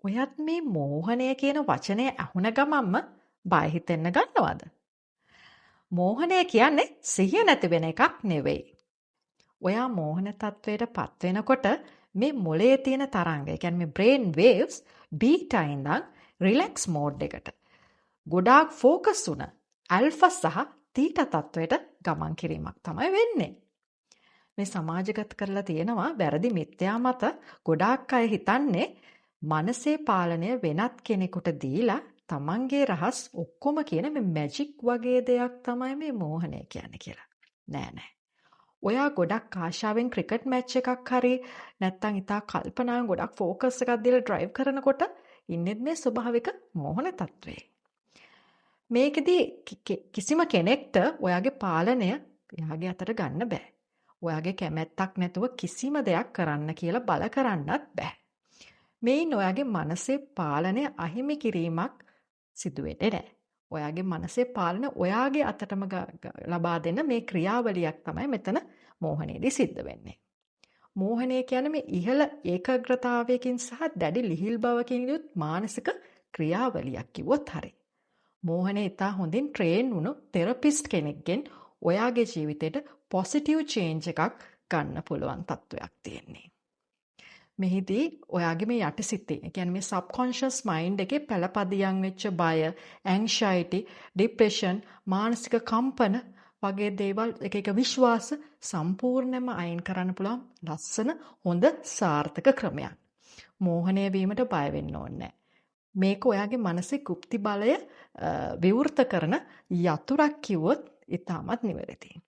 ඔයත් මේ මෝහනය කියන වචනය ඇහුන ගමන්ම බය හිතෙන්න ගන්නවද? මෝහනය කියන්නේ සිහිය නැති වෙන එකක් නෙවෙයි. ඔයා මෝහන තත්වයට පත් වෙනකොට මේ මොලේ තියෙන තරංග, ඒ කියන්නේ මේ brain waves බීටා ඉඳන් රිලැක්ස් මෝඩ් එකට ගොඩාක් ફોකස් වුණ ඇල්ෆා සහ තීටා තත්වයට ගමන් කිරීමක් තමයි වෙන්නේ. මේ සමාජගත කරලා තියෙනවා වැරදි මිත්‍යා මත ගොඩාක් අය හිතන්නේ මනසේ පාලනය වෙනත් කෙනෙකුට දීලා තමන්ගේ රහස් ඔක්කොම කියන මේ මැජික් වගේ දෙයක් තමයි මේ මෝහනය කියන්නේ කියලා. නෑ. ඔයා ගොඩක් ආශාවෙන් ක්‍රිකට් මැච් එකක් හරි නැත්තම් ඉතා කල්පනාවෙන් ගොඩක් ෆෝකස් එකක් දීලා ඩ්‍රයිව් කරනකොට ඉන්නෙත් මේ ස්වභාවික මෝහන තත්වයේ. මේකෙදී කිසිම කෙනෙක්ට ඔයාගේ පාලනය එයාගේ අතට ගන්න බෑ. ඔයාගේ කැමැත්තක් නැතුව කිසිම දෙයක් කරන්න කියලා බල කරන්නත් බෑ. මේන් ඔයාගේ මනසේ පාලනය අහිමි කිරීමක් සිදු වෙන්නේ නැහැ. ඔයාගේ මනසේ පාලනය ඔයාගේ අතටම ලබා දෙන මේ ක්‍රියාවලියක් තමයි මෙතන මෝහනයේදී සිද්ධ වෙන්නේ. මෝහනය කියන්නේ මේ ඉහළ ඒකාග්‍රතාවයකින් සහ දැඩි ලිහිල් බවකින් යුත් මානසික ක්‍රියාවලියක් කිව්වොත් හරි. මෝහනය ඉතා හොඳින් ට්‍රේන් වුණු තෙරපිස්ට් කෙනෙක්ගෙන් ඔයාගේ ජීවිතයට පොසිටිව් චේන්ජ් එකක් ගන්න පුළුවන් තත්වයක් තියෙන්නේ. මෙහිදී ඔයාගේ මේ යටිසිතේ, ඒ කියන්නේ මේ සබ්කොන්ෂස් මයින්ඩ් එකේ පළපදියම් වෙච්ච බය, ඇන්ක්සයිටි, ડિප්‍රෙෂන්, මානසික කම්පන වගේ දේවල් එක විශ්වාස සම්පූර්ණයෙන්ම අයින් කරන්න පුළුවන් ලස්සන හොඳ සාර්ථක ක්‍රමයක්. මෝහනය වීමට බය වෙන්න ඕනේ නැහැ. මේක ඔයාගේ මනසේ කුප්ති බලය විවෘත කරන යතුරක් කිව්වොත් ඉතාමත් නිවැරදියි.